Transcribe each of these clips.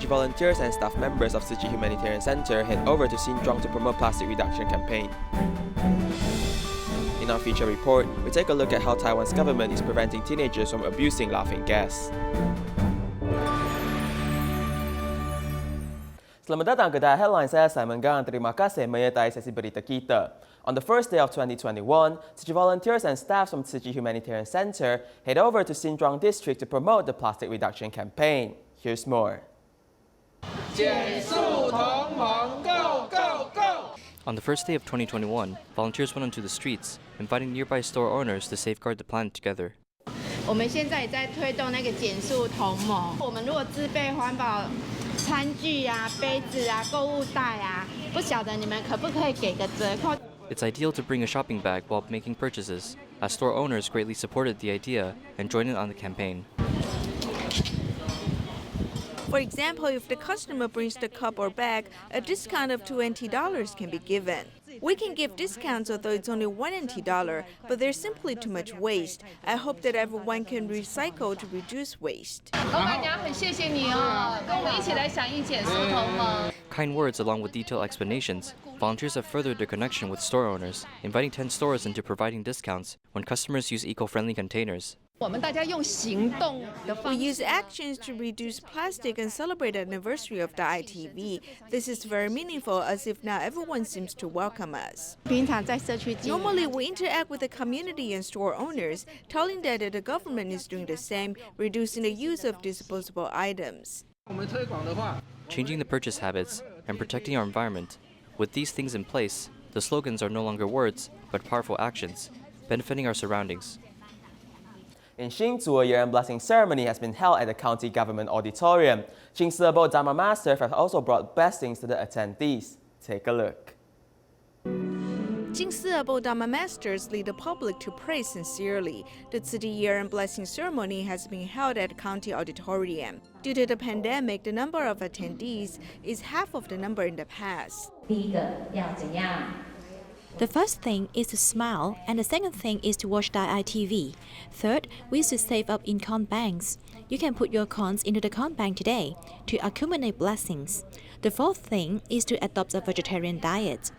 Chi volunteers and staff members of Tzu Chi Humanitarian Center head over to Xinzhuang to promote plastic reduction campaign. In our feature report, we take a look at how Taiwan's government is preventing teenagers from abusing laughing gas. Selamat datang ke DaAi Headlines, saya Simon Gan. Terima kasih menyertai sesi berita kita. On the first day of 2021, Tzu Chi volunteers and staff from Tzu Chi Humanitarian Center head over to Xinzhuang District to promote the plastic reduction campaign. Here's more. 减塑同盟 Go Go Go! On the first day of 2021, volunteers went onto the streets, inviting nearby store owners to safeguard the planet together. 我们现在也在推动那个减塑同盟。我们如果自备环保餐具啊、杯子啊、购物袋啊，不晓得你们可不可以给个折扣？ It's ideal to bring a shopping bag while making purchases, as store owners greatly supported the idea and joined in on the campaign. For example, if the customer brings the cup or bag, a discount of $20 can be given. We can give discounts although it's only $1, but there's simply too much waste. I hope that everyone can recycle to reduce waste. Kind words along with detailed explanations, volunteers have furthered their connection with store owners, inviting 10 stores into providing discounts when customers use eco-friendly containers. We use actions to reduce plastic and celebrate the anniversary of DaAi TV. This is very meaningful, as if now everyone seems to welcome us. Normally, we interact with the community and store owners, telling them that the government is doing the same, reducing the use of disposable items. Changing the purchase habits and protecting our environment. With these things in place, the slogans are no longer words, but powerful actions, benefiting our surroundings. In Hsinchu, a year-end blessing ceremony has been held at the county government auditorium. Jing's Abode Dharma masters have also brought blessings to the attendees. Take a look. Jing Abode Dharma masters lead the public to pray sincerely. The Tzu Chi year-end blessing ceremony has been held at county auditorium. Due to the pandemic, the number of attendees is half of the number in the past. The first thing is to smile, and the second thing is to watch DaAi TV. Third, we should save up in coin banks. You can put your coins into the coin bank today to accumulate blessings. The fourth thing is to adopt a vegetarian diet.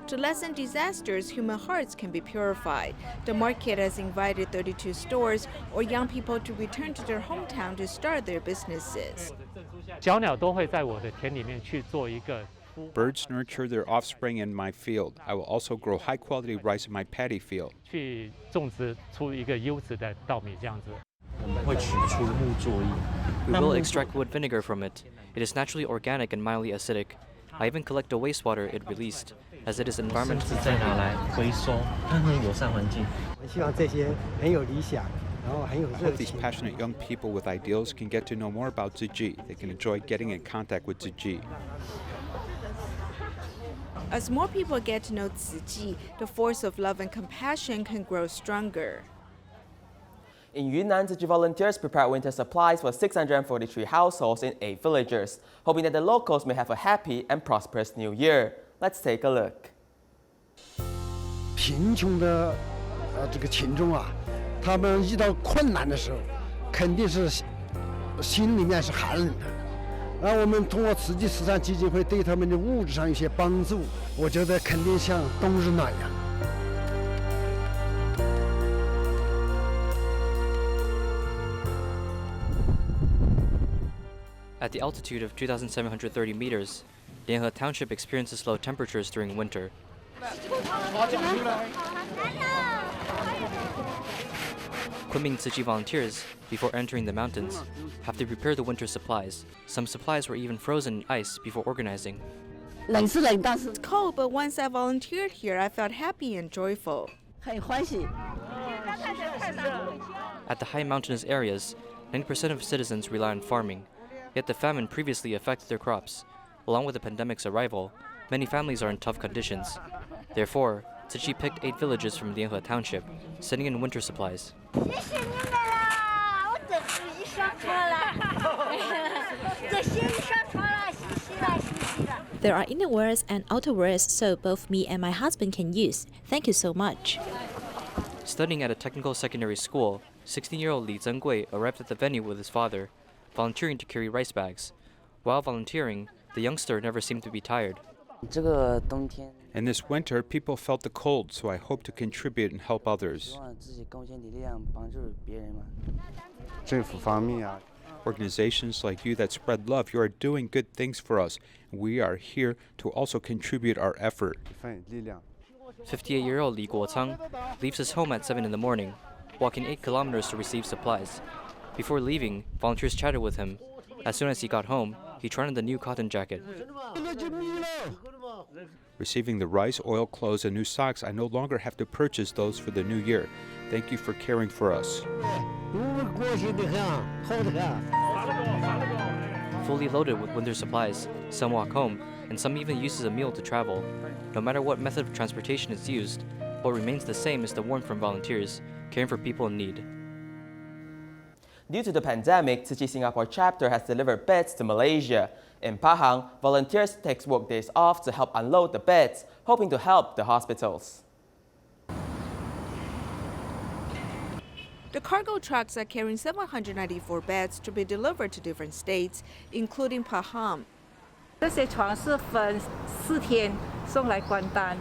To lessen disasters, human hearts can be purified. The market has invited 32 stores or young people to return to their hometown to start their businesses. 小鸟都会在我的田里面去做一个 Birds nurture their offspring in my field. I will also grow high-quality rice in my paddy field. 去种植出一个优质的稻米这样子。 We will extract wood vinegar from it. It is naturally organic and mildly acidic. I even collect the wastewater it released, as it is environmentally friendly. I hope these passionate young people with ideals can get to know more about Tzu Chi. They can enjoy getting in contact with Tzu Chi. As more people get to know Tzu Chi, the force of love and compassion can grow stronger. In Yunnan, Tzu Chi volunteers prepared winter supplies for 643 households in 8 villages, hoping that the locals may have a happy and prosperous new year. Let's take a look. 贫穷的这个群众啊，他们遇到困难的时候，肯定是心里面是寒冷的。然后我们通过慈济慈善基金会对他们的物质上有些帮助，我觉得肯定像冬日暖阳。 At the altitude of 2,730 meters, Yunnan Township experiences low temperatures during winter. Kunming Tzu Chi volunteers, before entering the mountains, have to prepare the winter supplies. Some supplies were even frozen in ice before organizing. It's cold, but once I volunteered here, I felt happy and joyful. At the high mountainous areas, 90% of citizens rely on farming. Yet the famine previously affected their crops. Along with the pandemic's arrival, many families are in tough conditions. Therefore, Tzu Chi picked 8 villages from Yunnan Township, sending in winter supplies. There are innerwears and outerwears so both me and my husband can use. Thank you so much. Studying at a technical secondary school, 16-year-old Li Zhenggui arrived at the venue with his father. volunteering to carry rice bags. While volunteering, the youngster never seemed to be tired. In this winter, people felt the cold, so I hope to contribute and help others. Organizations like you that spread love, you are doing good things for us. We are here to also contribute our effort. 58-year-old Li Guocang leaves his home at 7 in the morning, walking 8 kilometers to receive supplies. Before leaving, volunteers chatted with him. As soon as he got home, he tried on the new cotton jacket. Receiving the rice, oil, clothes, and new socks, I no longer have to purchase those for the new year. Thank you for caring for us. Fully loaded with winter supplies, some walk home, and some even uses a mule to travel. No matter what method of transportation is used, what remains the same is the warmth from volunteers, caring for people in need. Due to the pandemic, Tzu Chi Singapore chapter has delivered beds to Malaysia. In Pahang, volunteers take work days off to help unload the beds, hoping to help the hospitals. The cargo trucks are carrying 794 beds to be delivered to different states, including Pahang. 这些床是分4天送来关丹。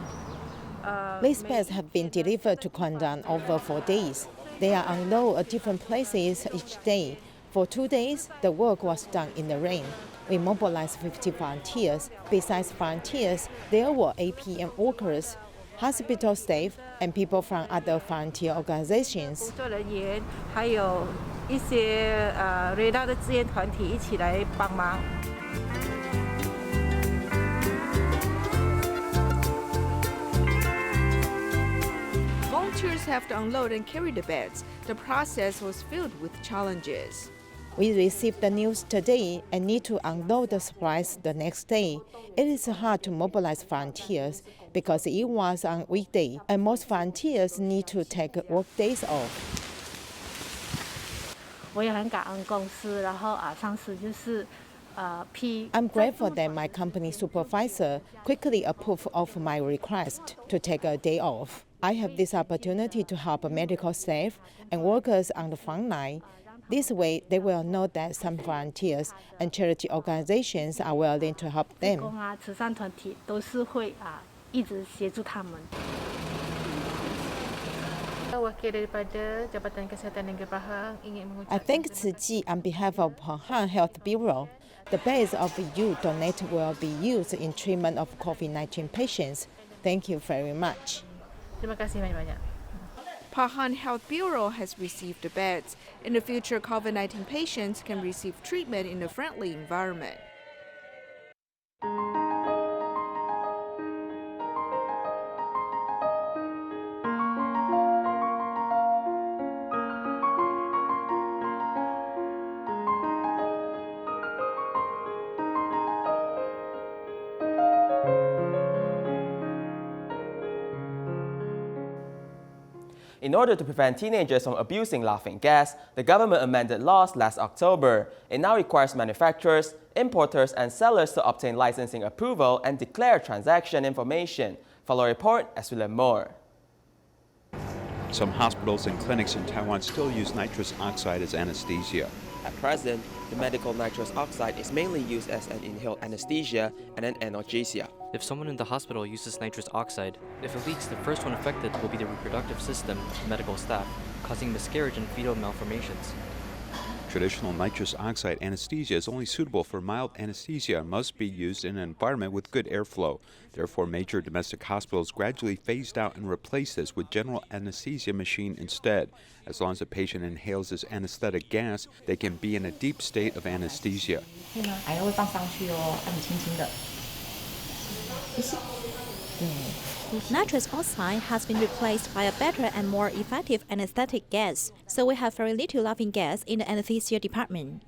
These beds have been delivered to Kuantan over 4 days. They are unloaded at different places each day. For 2 days, the work was done in the rain. We mobilized 50 volunteers. Besides volunteers, there were APM workers, hospital staff, and people from other volunteer organizations. 工作人员还有一些瑞达的志愿团体一起来帮忙。 Volunteers have to unload and carry the beds. The process was filled with challenges. We received the news today and need to unload the supplies the next day. It is hard to mobilize volunteers because it was on weekday, and most volunteers need to take work days off. 我也很感恩公司，然后上司就是批。 I'm grateful that my company supervisor quickly approved of my request to take a day off. I have this opportunity to help medical staff and workers on the front line. This way, they will know that some volunteers and charity organizations are willing to help them. 工啊，慈善团体都是会一直协助他们。Wakil daripada Jabatan Kesihatan Negeri Pahang ingin mengucapkan. I thank Tzu Chi on behalf of Pahang Health Bureau. The beds of you donate will be used in treatment of COVID-19 patients. Thank you very much. Terima kasih banyak-banyak. Pahang Health Bureau has received the beds. In the future, COVID-19 patients can receive treatment in a friendly environment. In order to prevent teenagers from abusing laughing gas, the government amended laws last October. It now requires manufacturers, importers, and sellers to obtain licensing approval and declare transaction information. Follow a report as we learn more. Some hospitals and clinics in Taiwan still use nitrous oxide as anesthesia. At present, the medical nitrous oxide is mainly used as an inhaled anesthesia and an analgesia. If someone in the hospital uses nitrous oxide, if it leaks, the first one affected will be the reproductive system of medical staff, causing miscarriage and fetal malformations. Traditional nitrous oxide anesthesia is only suitable for mild anesthesia and must be used in an environment with good airflow. Therefore, major domestic hospitals gradually phased out and replaced this with general anesthesia machine instead. As long as the patient inhales this anesthetic gas, they can be in a deep state of anesthesia. Nitrous oxide has been replaced by a better and more effective anesthetic gas, so we have very little laughing gas in the anesthesia department.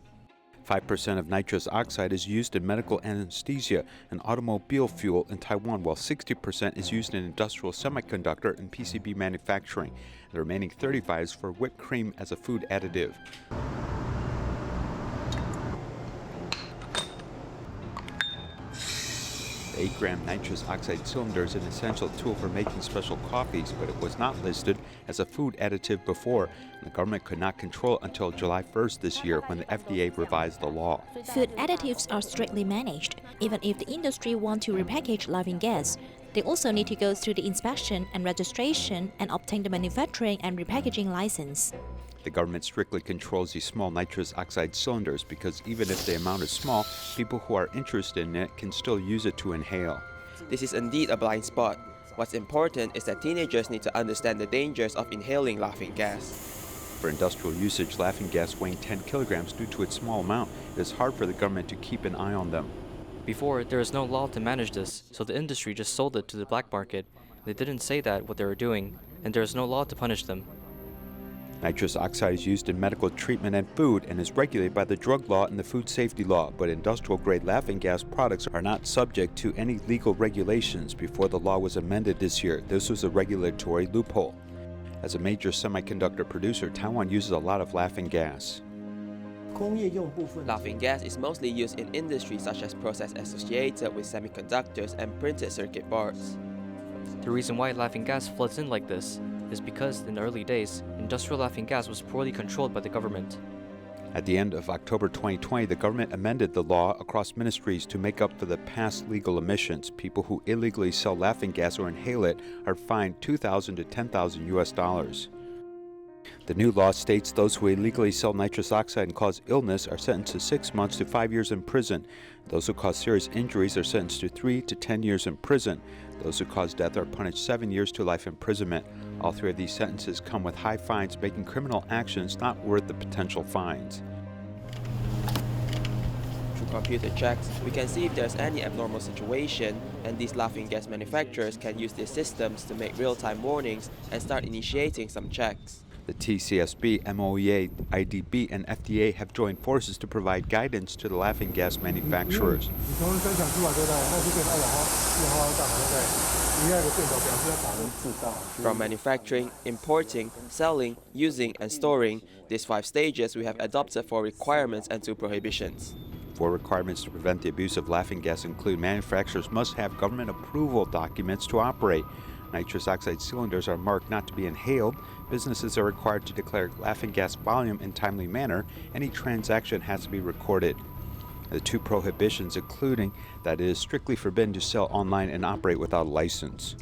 5% of nitrous oxide is used in medical anesthesia and automobile fuel in Taiwan, while 60% is used in industrial semiconductor and PCB manufacturing. The remaining 35% is for whipped cream as a food additive. The 8-gram nitrous oxide cylinder is an essential tool for making special coffees, but it was not listed as a food additive before, and the government could not control it until July 1st this year when the FDA revised the law. Food additives are strictly managed. Even if the industry wants to repackage laughing gas, they also need to go through the inspection and registration and obtain the manufacturing and repackaging license. The government strictly controls these small nitrous oxide cylinders because even if the amount is small, people who are interested in it can still use it to inhale. This is indeed a blind spot. What's important is that teenagers need to understand the dangers of inhaling laughing gas. For industrial usage, laughing gas weighing 10 kilograms due to its small amount, it is hard for the government to keep an eye on them. Before, there was no law to manage this, so the industry just sold it to the black market. They didn't say that what they were doing, and there is no law to punish them. Nitrous oxide is used in medical treatment and food and is regulated by the drug law and the food safety law, but industrial-grade laughing gas products are not subject to any legal regulations. Before the law was amended this year, this was a regulatory loophole. As a major semiconductor producer, Taiwan uses a lot of laughing gas. Laughing gas is mostly used in industries such as process associated with semiconductors and printed circuit boards. The reason why laughing gas floods in like this is because in the early days, industrial laughing gas was poorly controlled by the government. At the end of October 2020, the government amended the law across ministries to make up for the past legal omissions. People who illegally sell laughing gas or inhale it are fined $2,000 to $10,000. The new law states those who illegally sell nitrous oxide and cause illness are sentenced to 6 months to 5 years in prison. Those who cause serious injuries are sentenced to 3 to 10 years in prison. Those who cause death are punished 7 years to life imprisonment. All three of these sentences come with high fines, making criminal actions not worth the potential fines. Through computer checks, we can see if there's any abnormal situation, and these laughing gas manufacturers can use these systems to make real-time warnings and start initiating some checks. The TCSB, MOEA, IDB, and FDA have joined forces to provide guidance to the laughing gas manufacturers. From manufacturing, importing, selling, using, and storing, these 5 stages we have adopted 4 requirements and 2 prohibitions. 4 requirements to prevent the abuse of laughing gas include manufacturers must have government approval documents to operate. Nitrous oxide cylinders are marked not to be inhaled. Businesses are required to declare laughing gas volume in timely manner. Any transaction has to be recorded. The 2 prohibitions including that it is strictly forbidden to sell online and operate without a license.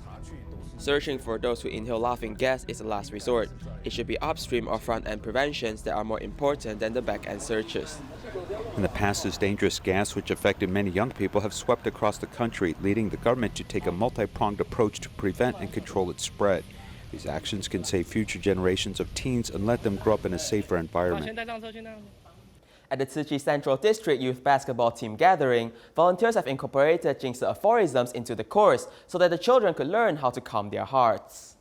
Searching for those who inhale laughing gas is a last resort. It should be upstream or front-end preventions that are more important than the back-end searches. In the past, this dangerous gas, which affected many young people, have swept across the country, leading the government to take a multi-pronged approach to prevent and control its spread. These actions can save future generations of teens and let them grow up in a safer environment. At the Tzu Chi Central District Youth Basketball Team Gathering, volunteers have incorporated Jing's aphorisms into the course so that the children could learn how to calm their hearts.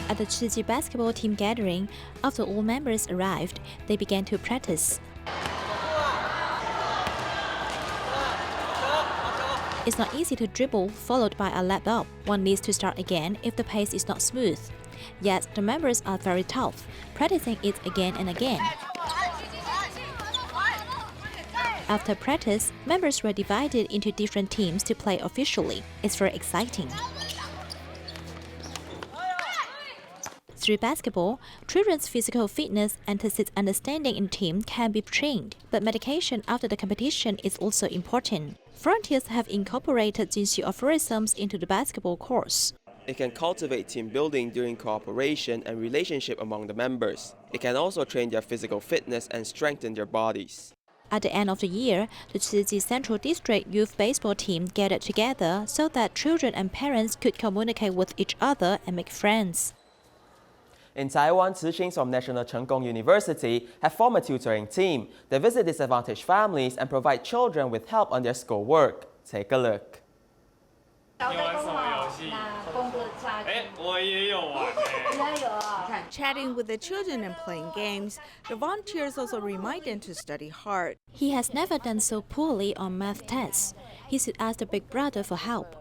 At the Tzu Chi Basketball Team Gathering, after all members arrived, they began to practice. It's not easy to dribble followed by a lap up. One needs to start again if the pace is not smooth. Yet the members are very tough, practicing it again and again. After practice, members were divided into different teams to play officially. It's very exciting. Through basketball, children's physical fitness and tacit understanding in team can be trained, but meditation after the competition is also important. Volunteers have incorporated Xinzhuang aphorisms into the basketball course. It can cultivate team building during cooperation and relationship among the members. It can also train their physical fitness and strengthen their bodies. At the end of the year, the Tzu Chi Central District Youth Baseball Team gathered together so that children and parents could communicate with each other and make friends. In Taiwan, Tzu Chings from National Cheng Kung University have formed a tutoring team. They visit disadvantaged families and provide children with help on their schoolwork. Take a look. Chatting with the children and playing games, the volunteers also remind them to study hard. He has never done so poorly on math tests. He should ask the big brother for help.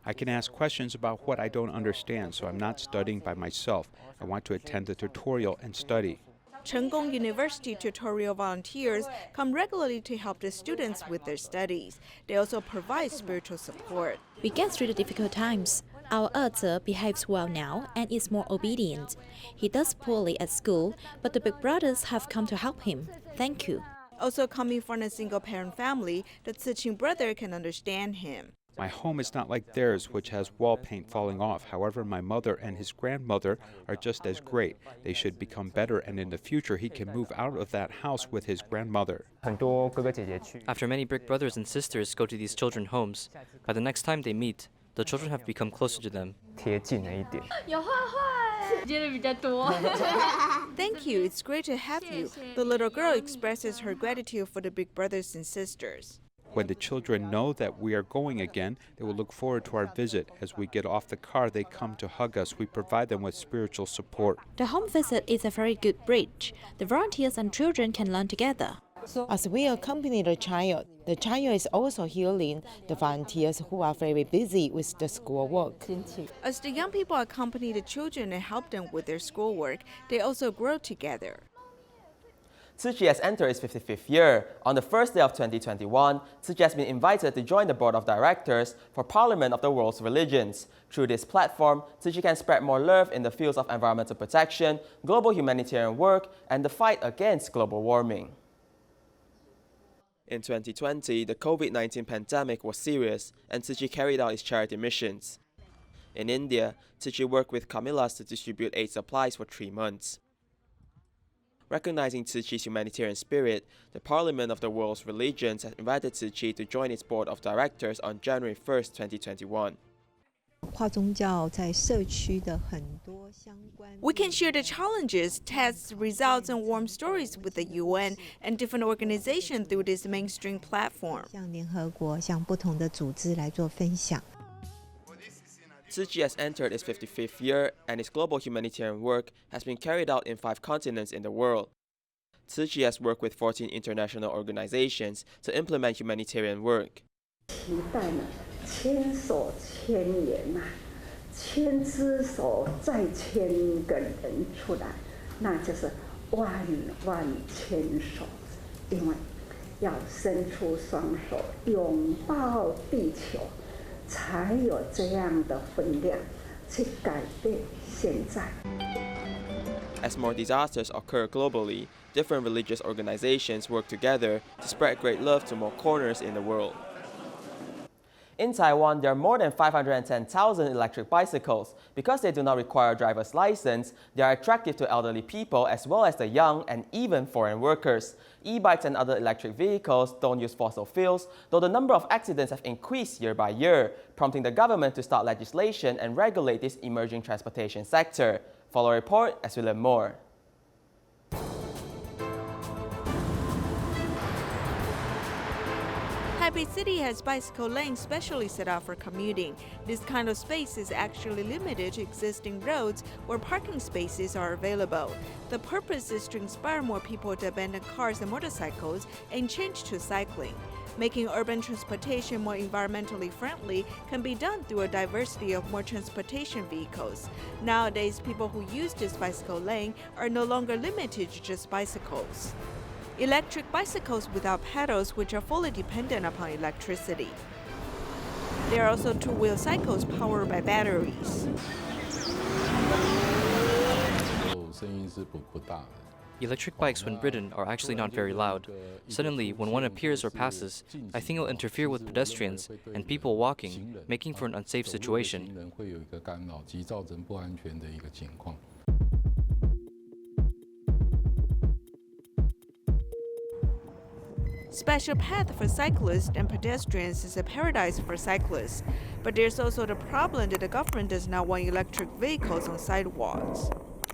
I can ask questions about what I don't understand, so I'm not studying by myself. I want to attend the tutorial and study. Chenggong University tutorial volunteers come regularly to help the students with their studies. They also provide spiritual support. We get through the difficult times. Our Zi behaves well now and is more obedient. He does poorly at school, but the big brothers have come to help him. Thank you. Also coming from a single-parent family, the Tzu Chi brother can understand him. My home is not like theirs, which has wall paint falling off. However, my mother and his grandmother are just as great. They should become better, and in the future, he can move out of that house with his grandmother. After many big brothers and sisters go to these children's homes, by the next time they meet, the children have become closer to them. Thank you, it's great to have you. The little girl expresses her gratitude for the big brothers and sisters. When the children know that we are going again, they will look forward to our visit. As we get off the car, they come to hug us. We provide them with spiritual support. The home visit is a very good bridge. The volunteers and children can learn together. As we accompany the child is also healing the volunteers who are very busy with the schoolwork. As the young people accompany the children and help them with their schoolwork, they also grow together. Tzu Chi has entered its 55th year. On the first day of 2021, Tzu Chi has been invited to join the board of directors for Parliament of the World's Religions. Through this platform, Tzu Chi can spread more love in the fields of environmental protection, global humanitarian work, and the fight against global warming. In 2020, the COVID-19 pandemic was serious, and Tzu Chi carried out its charity missions. In India, Tzu Chi worked with Camillas to distribute aid supplies for 3 months. Recognizing Tzu Chi's humanitarian spirit, the Parliament of the World's Religions has invited Tzu Chi to join its board of directors on January 1st, 2021. We can share the challenges, tests, results, and warm stories with the UN and different organizations through this mainstream platform. Tzu Chi has entered its 55th year, and its global humanitarian work has been carried out in 5 continents in the world. Tzu Chi has worked with 14 international organizations to implement humanitarian work. 千手千眼呐，1000只手再1000个人出来，那就是万万千手，因为要伸出双手拥抱地球，才有这样的分量去改变现在。As more disasters occur globally, different religious organizations work together to spread great love to more corners in the world. In Taiwan, there are more than 510,000 electric bicycles. Because they do not require a driver's license, they are attractive to elderly people as well as the young and even foreign workers. E-bikes and other electric vehicles don't use fossil fuels, though the number of accidents have increased year by year, prompting the government to start legislation and regulate this emerging transportation sector. Follow a report as we learn more. Taipei City has bicycle lanes specially set out for commuting. This kind of space is actually limited to existing roads where parking spaces are available. The purpose is to inspire more people to abandon cars and motorcycles and change to cycling. Making urban transportation more environmentally friendly can be done through a diversity of more transportation vehicles. Nowadays, people who use this bicycle lane are no longer limited to just bicycles. Electric bicycles without pedals, which are fully dependent upon electricity. There are also two-wheel cycles powered by batteries. Electric bikes when ridden are actually not very loud. Suddenly, when one appears or passes, I think it will interfere with pedestrians and people walking, making for an unsafe situation. Special path for cyclists and pedestrians is a paradise for cyclists. But there's also the problem that the government does not want electric vehicles on sidewalks.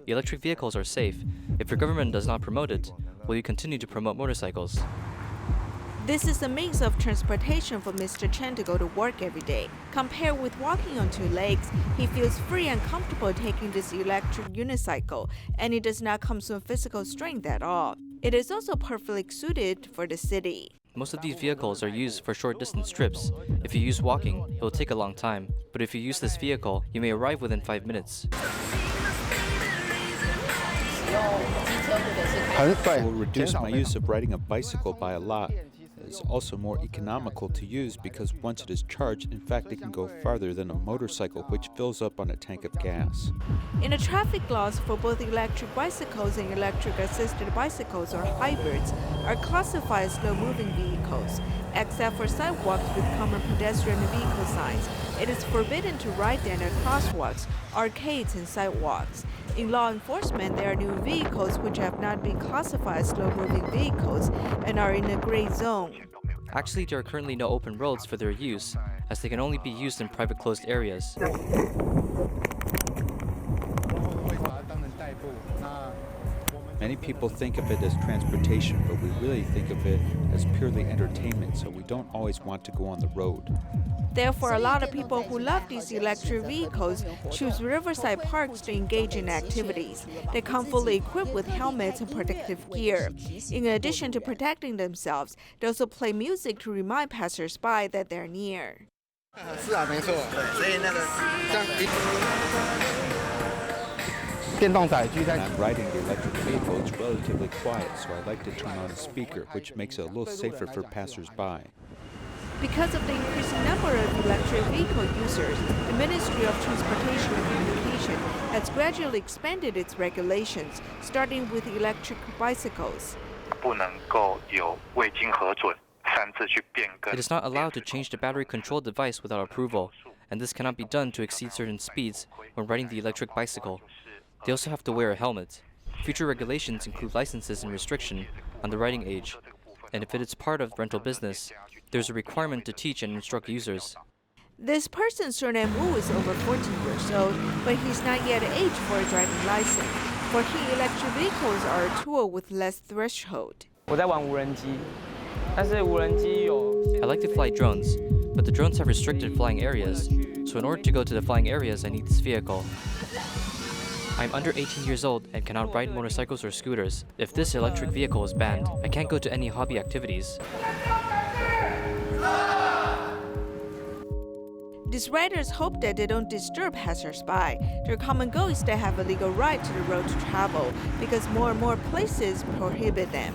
Electric vehicles are safe. If your government does not promote it, will you continue to promote motorcycles? This is a means of transportation for Mr. Chen to go to work every day. Compared with walking on 2 legs, he feels free and comfortable taking this electric unicycle, and it does not come with physical strength at all. It is also perfectly suited for the city. Most of these vehicles are used for short distance trips. If you use walking, it will take a long time. But if you use this vehicle, you may arrive within 5 minutes. It will reduce my use of riding a bicycle by a lot. It's also more economical to use because once it is charged, in fact, it can go farther than a motorcycle, which fills up on a tank of gas. In the traffic laws for both electric bicycles and electric-assisted bicycles or hybrids are classified as slow-moving vehicles. Except for sidewalks with common pedestrian and vehicle signs, it is forbidden to ride them at crosswalks, arcades, and sidewalks. In law enforcement, there are new vehicles which have not been classified as slow-moving vehicles and are in a gray zone. Actually, there are currently no open roads for their use, as they can only be used in private closed areas. Many people think of it as transportation, but we really think of it as purely entertainment, so we don't always want to go on the road. Therefore, a lot of people who love these electric vehicles choose riverside parks to engage in activities. They come fully equipped with helmets and protective gear. In addition to protecting themselves, they also play music to remind passers-by that they're near. When I'm riding the electric vehicle, it's relatively quiet, so I like to turn on a speaker, which makes it a little safer for passers-by. Because of the increasing number of electric vehicle users, the Ministry of Transportation and Communication has gradually expanded its regulations, starting with electric bicycles. It is not allowed to change the battery control device without approval, and this cannot be done to exceed certain speeds when riding the electric bicycle. They also have to wear a helmet. Future regulations include licenses and restriction on the riding age, and if it is part of rental business, there's a requirement to teach and instruct users. This person's surname Wu is over 14 years old, but he's not yet age for a driving license. For him, electric vehicles are a tool with less threshold. I like to fly drones, but the drones have restricted flying areas, so in order to go to the flying areas, I need this vehicle. I'm under 18 years old and cannot ride motorcycles or scooters. If this electric vehicle is banned, I can't go to any hobby activities. These riders hope that they don't disturb passers-by. Their common goal is to have a legal right to the road to travel, because more and more places prohibit them.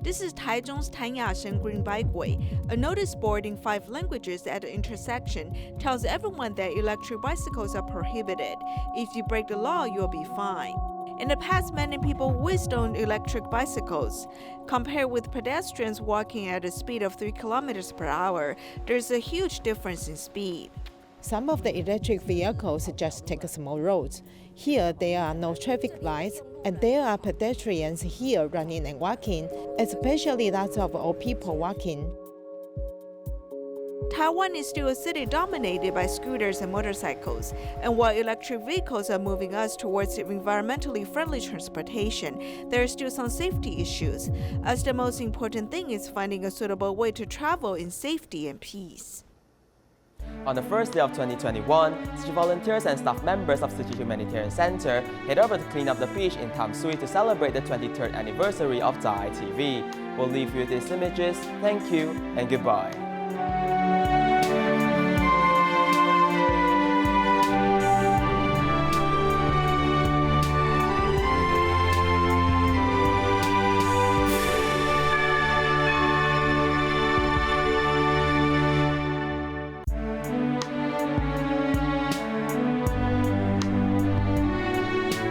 This is Taichung's Tanyashen Green Bikeway. A notice board in 5 languages at the intersection tells everyone that electric bicycles are prohibited. If you break the law, you'll be fined. In the past, many people whizzed on electric bicycles. Compared with pedestrians walking at a speed of 3 kilometers per hour, there's a huge difference in speed. Some of the electric vehicles just take small roads. Here, there are no traffic lights, and there are pedestrians here running and walking, especially lots of old people walking. Taiwan is still a city dominated by scooters and motorcycles, and while electric vehicles are moving us towards environmentally friendly transportation, there are still some safety issues, as the most important thing is finding a suitable way to travel in safety and peace. On the first day of 2021, Tzu Chi volunteers and staff members of Tzu Chi Humanitarian Center head over to clean up the beach in Tam Sui to celebrate the 23rd anniversary of DaAi TV. We'll leave you with these images. Thank you and goodbye.